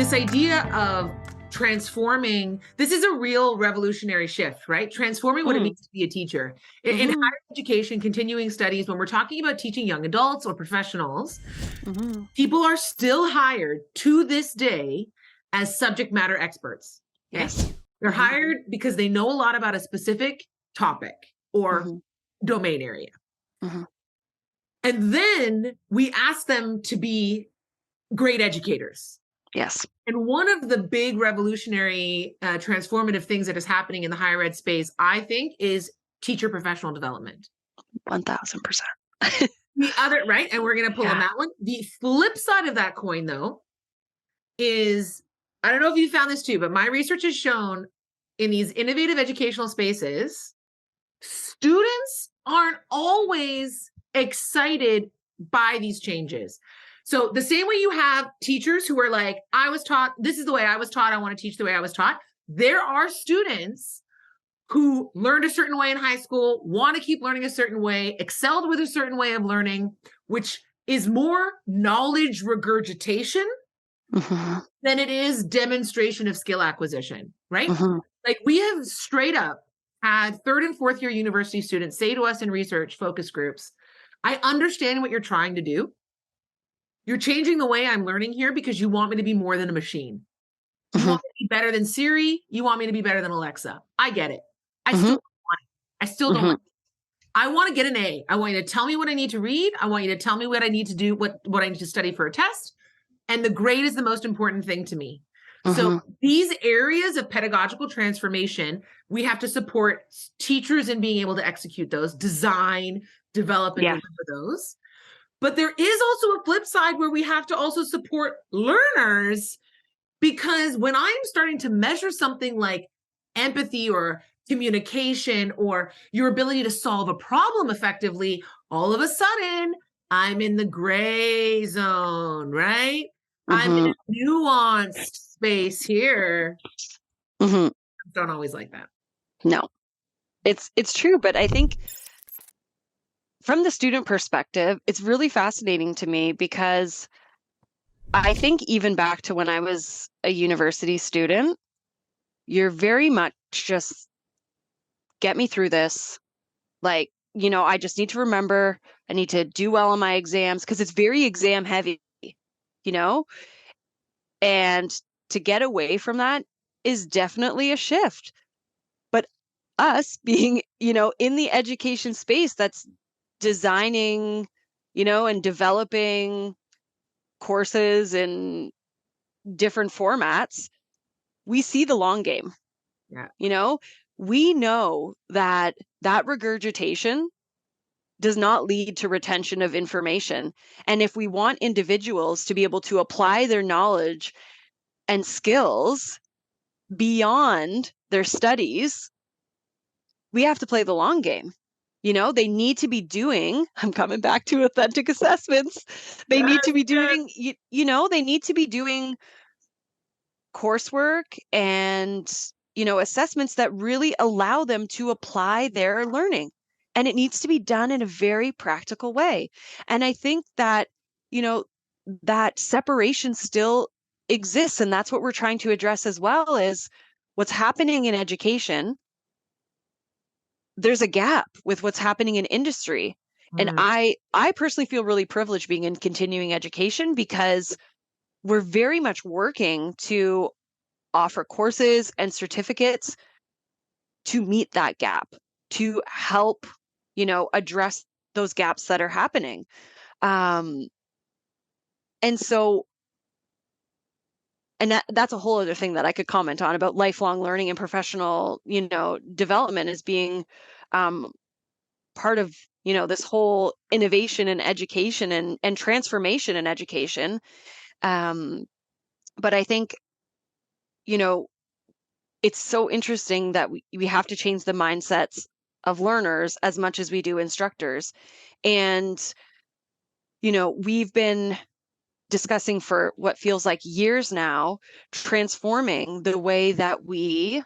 this idea of transforming, this is a real revolutionary shift, right? Transforming what it means to be a teacher. In higher education, continuing studies, when we're talking about teaching young adults or professionals, people are still hired to this day as subject matter experts. Okay? Yes. They're hired because they know a lot about a specific topic or domain area. And then we ask them to be great educators. Yes. And one of the big revolutionary, transformative things that is happening in the higher ed space, I think, is teacher professional development. 1000%. The other, right? And we're going to pull on that one. The flip side of that coin, though, is, I don't know if you found this too, but my research has shown in these innovative educational spaces, students aren't always excited by these changes. So the same way you have teachers who are like, I was taught, this is the way I was taught, I want to teach the way I was taught. There are students who learned a certain way in high school, want to keep learning a certain way, excelled with a certain way of learning, which is more knowledge regurgitation than it is demonstration of skill acquisition, right? Like we have straight up had third and fourth year university students say to us in research focus groups, I understand what you're trying to do. You're changing the way I'm learning here because you want me to be more than a machine. You want me to be better than Siri. You want me to be better than Alexa. I get it. I still don't want it. I still don't like it. I want to get an A. I want you to tell me what I need to read. I want you to tell me what I need to do, what I need to study for a test. And the grade is the most important thing to me. So these areas of pedagogical transformation, we have to support teachers in being able to execute those, design, develop, and deliver those. But there is also a flip side where we have to also support learners, because when I'm starting to measure something like empathy or communication or your ability to solve a problem effectively, all of a sudden I'm in the gray zone, right? I'm in a nuanced space here. Don't always like that. No, it's true. But I think from the student perspective, it's really fascinating to me because I think even back to when I was a university student, you're very much just get me through this. Like, I just need to remember, I need to do well on my exams because it's very exam heavy, and to get away from that is definitely a shift. But us being, in the education space that's designing, and developing courses in different formats, we see the long game. We know that regurgitation does not lead to retention of information. And if we want individuals to be able to apply their knowledge and skills beyond their studies, we have to play the long game. They need to be doing, I'm coming back to authentic assessments. They need to be doing, they need to be doing coursework and, assessments that really allow them to apply their learning. And it needs to be done in a very practical way. And I think that, that separation still exists. And that's what we're trying to address as well, is what's happening in education. There's a gap with what's happening in industry. And I personally feel really privileged being in continuing education because we're very much working to offer courses and certificates to meet that gap, to help, address those gaps that are happening. And that's a whole other thing that I could comment on about lifelong learning and professional, development as being part of, this whole innovation in education and transformation in education. But I think, it's so interesting that we have to change the mindsets of learners as much as we do instructors. And, we've been discussing for what feels like years now, transforming the way that we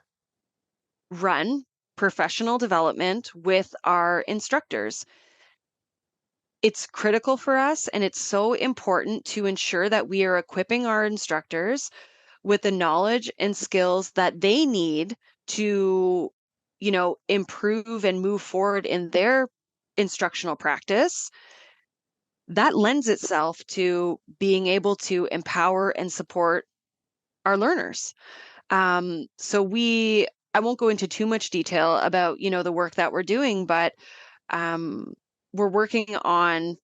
run professional development with our instructors. It's critical for us, and it's so important to ensure that we are equipping our instructors with the knowledge and skills that they need to, improve and move forward in their instructional practice, that lends itself to being able to empower and support our learners. I won't go into too much detail about, the work that we're doing, but we're working on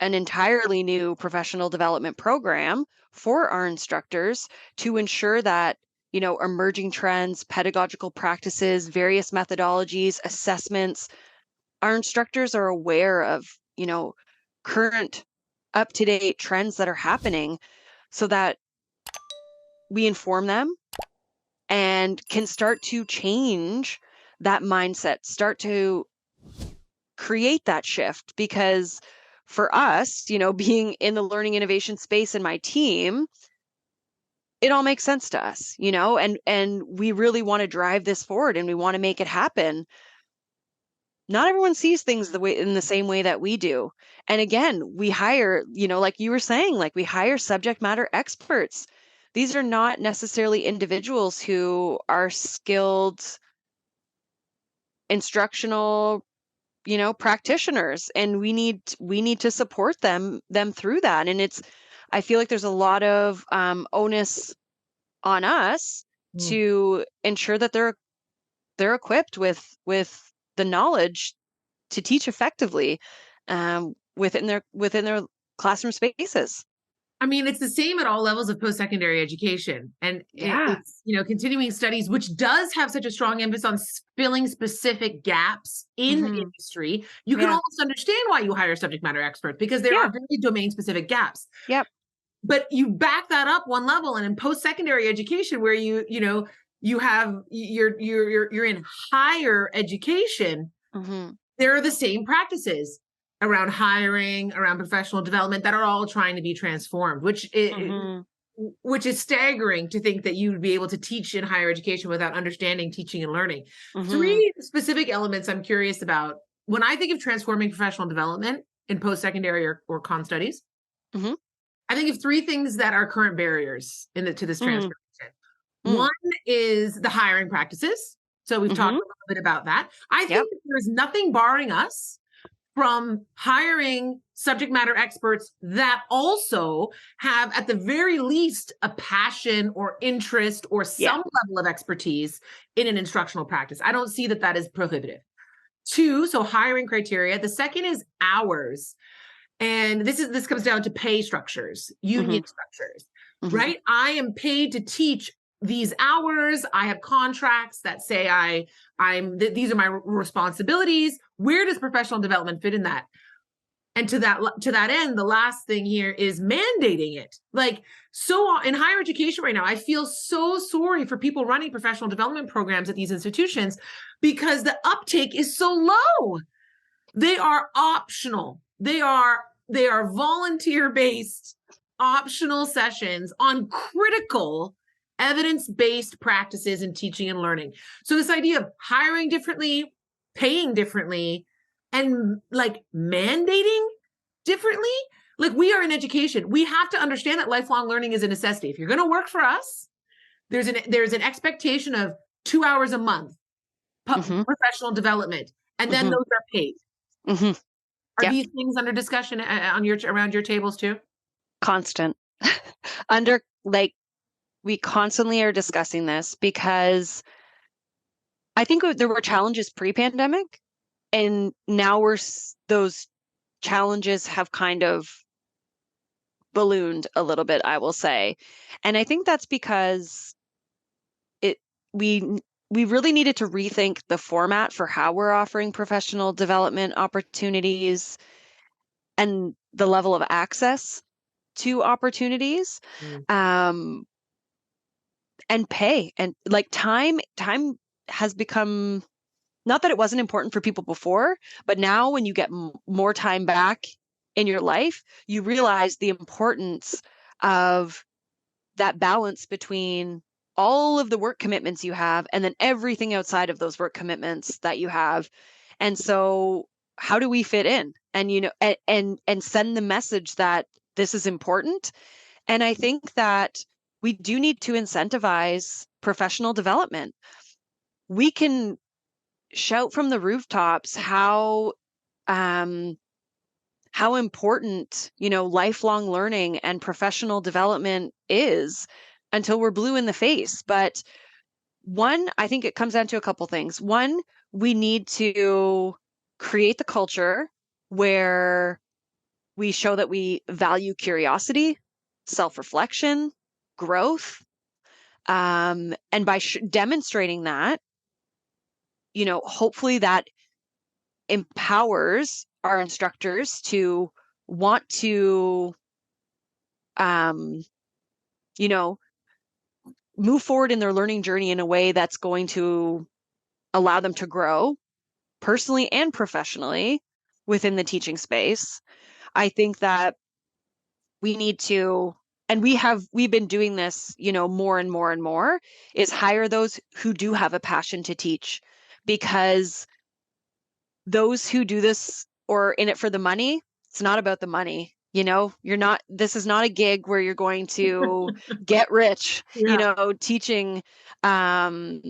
an entirely new professional development program for our instructors to ensure that, emerging trends, pedagogical practices, various methodologies, assessments, our instructors are aware of, current up-to-date trends that are happening so that we inform them and can start to change that mindset, start to create that shift. Because for us, being in the learning innovation space in my team, it all makes sense to us, and we really want to drive this forward and we want to make it happen. Not everyone sees things in the same way that we do. And again, we hire, like you were saying, like we hire subject matter experts. These are not necessarily individuals who are skilled instructional, practitioners, and we need to support them through that. And I feel like there's a lot of onus on us Mm. to ensure that they're equipped with the knowledge to teach effectively within their classroom spaces. I mean, it's the same at all levels of post-secondary education. And Yeah. it's, continuing studies, which does have such a strong emphasis on filling specific gaps in the Hmm. industry. You can Yeah. almost understand why you hire subject matter experts, because there Yeah. are very domain-specific gaps. Yep. But you back that up one level, and in post-secondary education, where you have you're in higher education, Hmm. there are the same practices around hiring, around professional development, that are all trying to be transformed, Hmm. which is staggering to think that you would be able to teach in higher education without understanding teaching and learning. Hmm. Three specific elements I'm curious about when I think of transforming professional development in post-secondary or con studies. Hmm. I think of three things that are current barriers to this Hmm. transformation. One is the hiring practices. So we've talked Hmm. a little bit about that. I Yep. think that there's nothing barring us from hiring subject matter experts that also have, at the very least, a passion or interest or Yeah. some level of expertise in an instructional practice. I don't see that that is prohibitive. Two, so hiring criteria. The second is hours. And this comes down to pay structures, Hmm. union structures, Hmm. right? I am paid to teach these hours. I have contracts that say these are my responsibilities. Where does professional development fit in that? And to that end, the last thing here is mandating it. Like, so in higher education right now, I feel so sorry for people running professional development programs at these institutions, because the uptake is so low. They are optional. They are volunteer-based optional sessions on critical evidence-based practices in teaching and learning. So this idea of hiring differently, paying differently, and like mandating differently, like, we are in education. We have to understand that lifelong learning is a necessity. If you're going to work for us, there's an expectation of 2 hours a month Hmm. professional development, and then Hmm. those are paid. Hmm. Are Yep. these things under discussion around your tables too? Constant. Under like we constantly are discussing this because I think there were challenges pre-pandemic, and now those challenges have kind of ballooned a little bit, I will say. And I think that's because it we we really needed to rethink the format for how we're offering professional development opportunities and the level of access to opportunities. Mm. Um, and pay, and like time has become, not that it wasn't important for people before, but now when you get more time back in your life, you realize the importance of that balance between all of the work commitments you have and then everything outside of those work commitments that you have. And so how do we fit in and and send the message that this is important? And I think that we do need to incentivize professional development. We can shout from the rooftops how important, lifelong learning and professional development is until we're blue in the face. But one, I think it comes down to a couple things. One, we need to create the culture where we show that we value curiosity, self-reflection, growth. And by demonstrating that, hopefully that empowers our instructors to want to, um, you know, move forward in their learning journey in a way that's going to allow them to grow personally and professionally within the teaching space. I think that we need to, and we've been doing this, more and more and more, is hire those who do have a passion to teach, because those who do this or in it for the money, it's not about the money. This is not a gig where you're going to get rich, Yeah. teaching, um,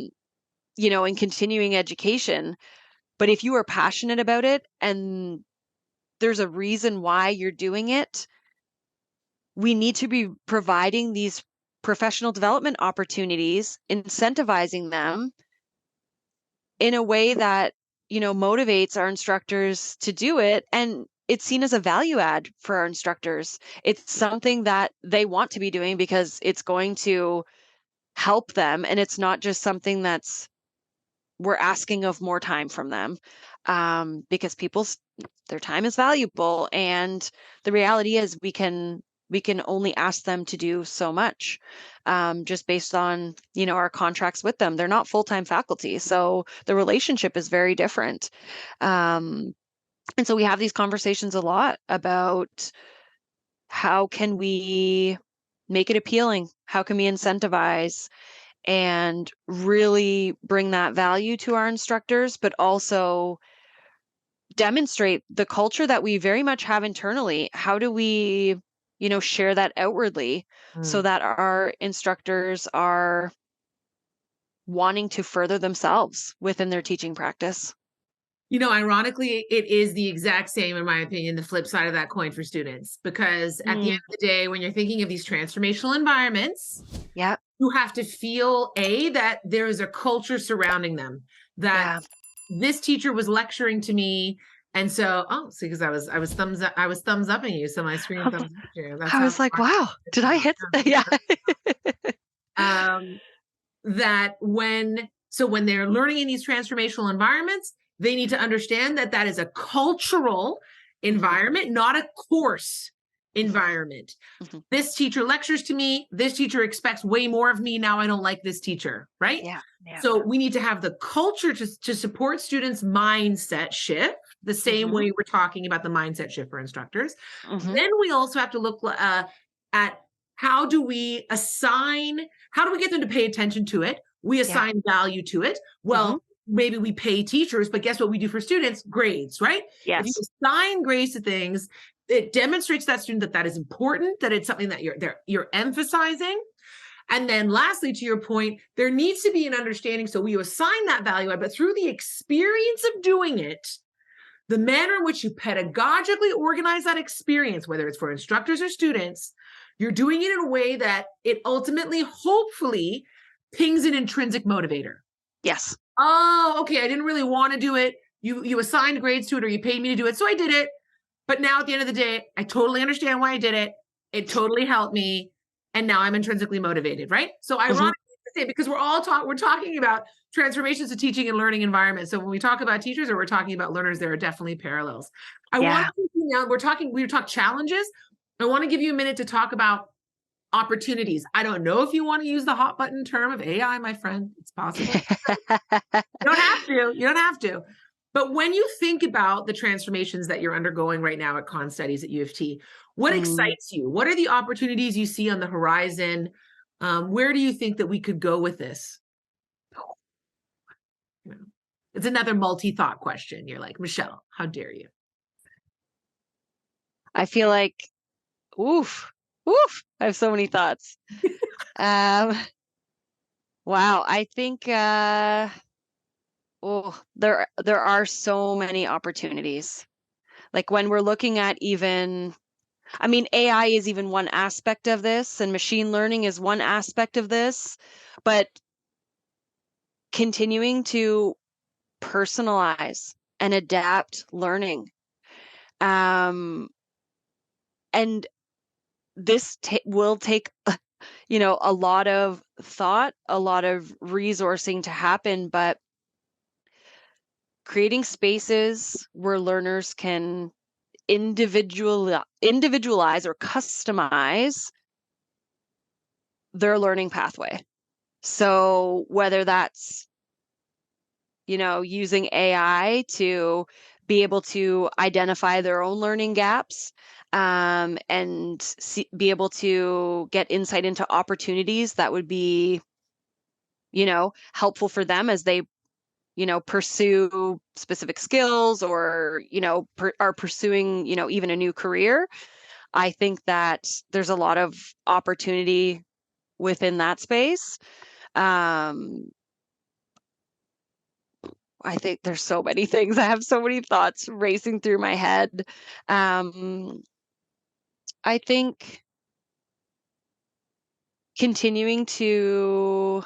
and continuing education. But if you are passionate about it and there's a reason why you're doing it, we need to be providing these professional development opportunities, incentivizing them in a way that, motivates our instructors to do it. And it's seen as a value add for our instructors. It's something that they want to be doing because it's going to help them. And it's not just something that's we're asking of more time from them, because their time is valuable, and the reality is we can only ask them to do so much, just based on our contracts with them. They're not full-time faculty, so the relationship is very different, and so we have these conversations a lot about how can we make it appealing, how can we incentivize and really bring that value to our instructors, but also demonstrate the culture that we very much have internally. How do we, share that outwardly so Mm. that our instructors are wanting to further themselves within their teaching practice? Ironically, it is the exact same, in my opinion, the flip side of that coin for students, because at the end Mm, of the day, when you're thinking of these transformational environments, yeah, you have to feel that there is a culture surrounding them, that yeah. this teacher was lecturing to me. And so, see, because I was thumbs upping you. So my screen thumbs up you. That's I how was like, wow, did I hit? Yeah. um that when they're learning in these transformational environments, they need to understand that that is a cultural Mhm, environment, not a course mhm, environment. mhm. This teacher lectures to me. This teacher expects way more of me. Now I don't like this teacher, right? Yeah, yeah. So we need to have the culture to support students' mindset shift, the same Mhm, way we're talking about the mindset shift for instructors. mhm. Then we also have to look at how do we get them to pay attention to it? We Yeah. assign value to it. Mhm. Well, maybe we pay teachers, but guess what we do for students? Grades, right? If you Yes. assign grades to things, it demonstrates that student that that is important, that it's something that you're emphasizing. And then lastly, to your point, there needs to be an understanding. So we assign that value, but through the experience of doing it, the manner in which you pedagogically organize that experience, whether it's for instructors or students, you're doing it in a way that it ultimately, hopefully, pings an intrinsic motivator. Yes. Oh, okay, I didn't really want to do it. You assigned grades to it, or you paid me to do it, so I did it. But now at the end of the day, I totally understand why I did it. It totally helped me. And now I'm intrinsically motivated, right? So Mhm. ironically, because we're talking about transformations of teaching and learning environments. So when we talk about teachers or we're talking about learners, there are definitely parallels. I want Yeah. to now we talk challenges. I want to give you a minute to talk about opportunities. I don't know if you want to use the hot button term of AI, my friend. It's possible. You don't have to. You don't have to. But when you think about the transformations that you're undergoing right now at Con Studies at U of T, what Mm. excites you? What are the opportunities you see on the horizon? Where do you think that we could go with this? You know, it's another multi-thought question. You're like, Michelle, how dare you? I feel like, oof, oof. I have so many thoughts. Um, wow, I think there are so many opportunities. Like when we're looking at even I mean, AI is even one aspect of this, and machine learning is one aspect of this, but continuing to personalize and adapt learning. Um, and this will take, a lot of thought, a lot of resourcing to happen, but creating spaces where learners can individualize or customize their learning pathway. So whether that's, using AI to be able to identify their own learning gaps, and be able to get insight into opportunities that would be, helpful for them as they, pursue specific skills or, are pursuing, even a new career. I think that there's a lot of opportunity within that space. Um, I think there's so many things. I have so many thoughts racing through my head. Um, I think continuing to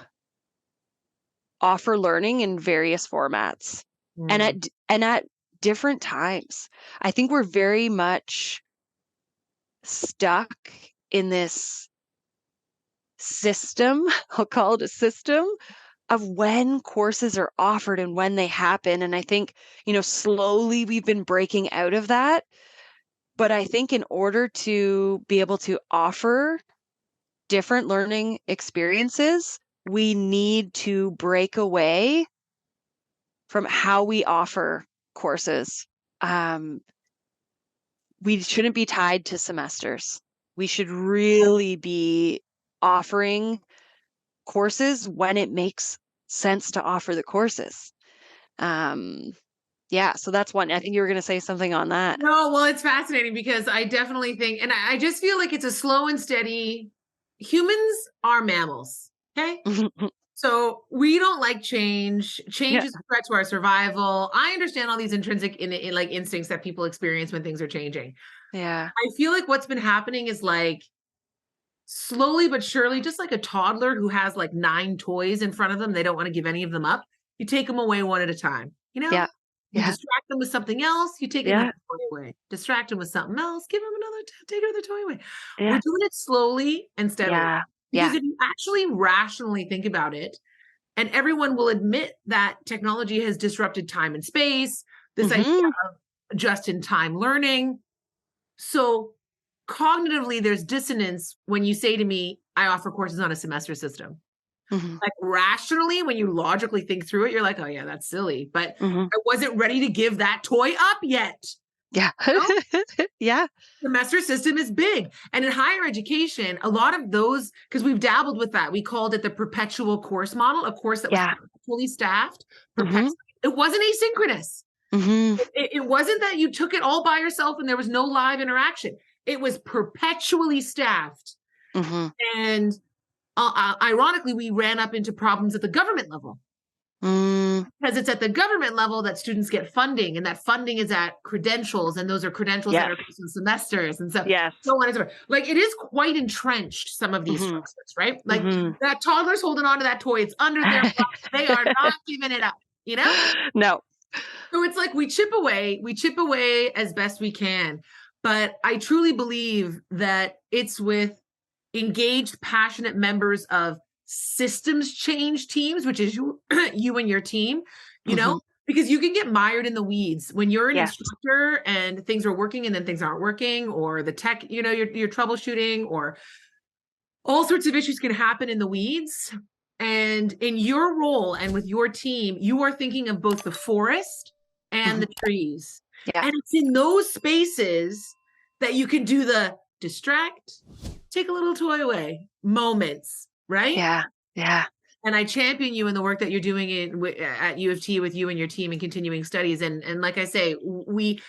offer learning in various formats and Mm, at different times. I think we're very much stuck in this system, I'll call it a system, of when courses are offered and when they happen. And I think, slowly we've been breaking out of that. But I think in order to be able to offer different learning experiences, we need to break away from how we offer courses. Um, we shouldn't be tied to semesters. We should really be offering courses when it makes sense to offer the courses. Um, yeah, so that's one. I think you were going to say something on that. no, well, it's fascinating because I definitely think, and I just feel like it's a slow and steady. Humans are mammals. Okay. So we don't like change. Change Yeah. is a threat to our survival. I understand all these intrinsic in like instincts that people experience when things are changing. Yeah. I feel like what's been happening is like slowly but surely, just like a toddler who has like 9 toys in front of them, they don't want to give any of them up. You take them away one at a time. Yeah. You Yeah. distract them with something else, you take another Yeah. toy away. Distract them with something else, give them another, take another toy away. We're Yeah. doing it slowly and steadily. Yeah. Because Yeah. if you actually rationally think about it, and everyone will admit that technology has disrupted time and space, this idea Mhm. of just in time learning. So cognitively, there's dissonance when you say to me, I offer courses on a semester system. Mhm. Like rationally, when you logically think through it, you're like, oh, yeah, that's silly. But Mhm. I wasn't ready to give that toy up yet. Yeah. You know? Yeah. Semester system is big. And in higher education, a lot of those, because we've dabbled with that, we called it the perpetual course model, a course that was Yeah. fully staffed, Mhm. perpetual. It wasn't asynchronous. Mhm. It wasn't that you took it all by yourself and there was no live interaction. It was perpetually staffed. Mhm. And ironically, we ran up into problems at the government level Mm. because it's at the government level that students get funding, and that funding is at credentials, and those are credentials that Yes. are based on semesters, and Yes. so on and so forth. Like it is quite entrenched, some of these Mhm. structures, right? Like Mhm. that toddler's holding on to that toy; it's under their belt. They are not giving it up. You know. No. So it's like we chip away as best we can. But I truly believe that it's with engaged, passionate members of systems change teams, which is you, you and your team, you know, Mhm. because you can get mired in the weeds when you're an Yes. instructor and things are working and then things aren't working, or the tech, you're troubleshooting, or all sorts of issues can happen in the weeds. And in your role and with your team, you are thinking of both the forest and Mhm. the trees. Yeah. And it's in those spaces that you can do the distract, take a little toy away moments, right? Yeah. Yeah. And I champion you in the work that you're doing at U of T with you and your team and continuing studies. And like I say, we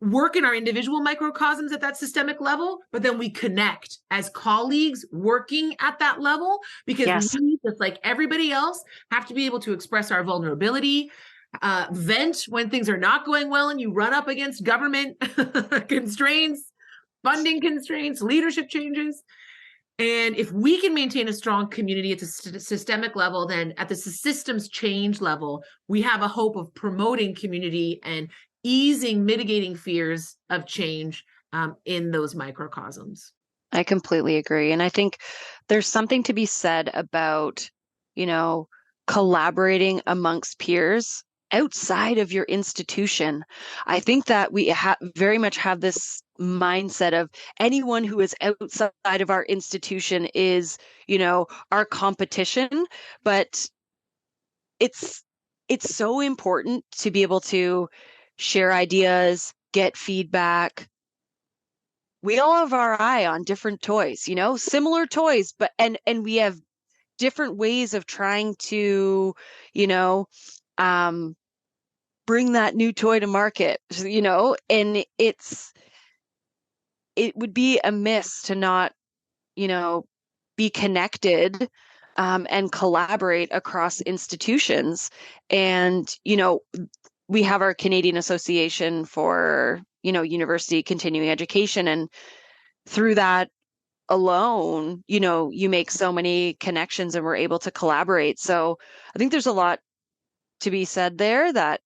work in our individual microcosms at that systemic level, but then we connect as colleagues working at that level, because we, just like everybody else, have to be able to express our vulnerability, vent when things are not going well and you run up against government constraints, funding constraints, leadership changes. And if we can maintain a strong community at the systemic level, then at the systems change level, we have a hope of promoting community and easing, mitigating fears of change in those microcosms. I completely agree. And I think there's something to be said about, collaborating amongst peers outside of your institution. I think that we very much have this mindset of anyone who is outside of our institution is, our competition, but it's so important to be able to share ideas, get feedback. We all have our eye on different toys, similar toys, but and we have different ways of trying to, bring that new toy to market, and it would be amiss to not, be connected and collaborate across institutions. And, we have our Canadian Association for, university continuing education. And through that alone, you make so many connections and we're able to collaborate. So I think there's a lot to be said there, that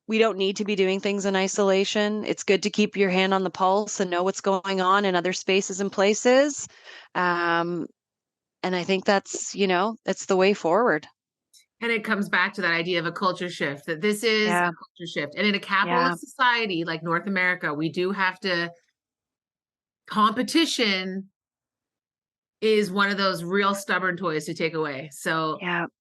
we don't need to be doing things in isolation. It's good to keep your hand on the pulse and know what's going on in other spaces and places. And I think that's, that's the way forward. And it comes back to that idea of a culture shift, that this is a culture shift. And in a capitalist society like North America, we do have to, competition is one of those real stubborn toys to take away. So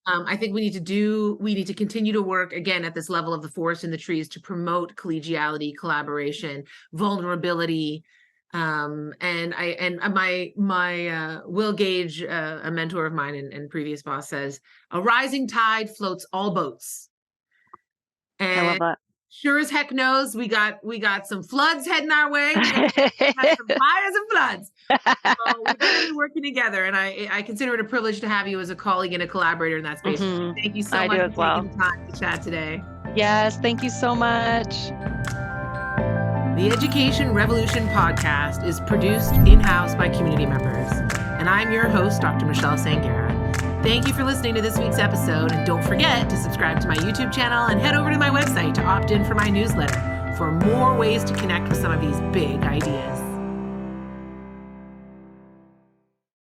I think we need to continue to work again at this level of the forest and the trees to promote collegiality, collaboration, vulnerability. And my Will Gage, a mentor of mine and previous boss, says, a rising tide floats all boats. And I love that. Sure as heck knows we got some floods heading our way. We have some fires and floods. So we're going to be working together, and I consider it a privilege to have you as a colleague and a collaborator in that space. Thank you so much for taking the time to chat today. Yes, thank you so much. The Education Revolution podcast is produced in-house by community members, and I'm your host, Dr. Michelle Sangera. Thank you for listening to this week's episode, and don't forget to subscribe to my YouTube channel and head over to my website to opt in for my newsletter for more ways to connect with some of these big ideas.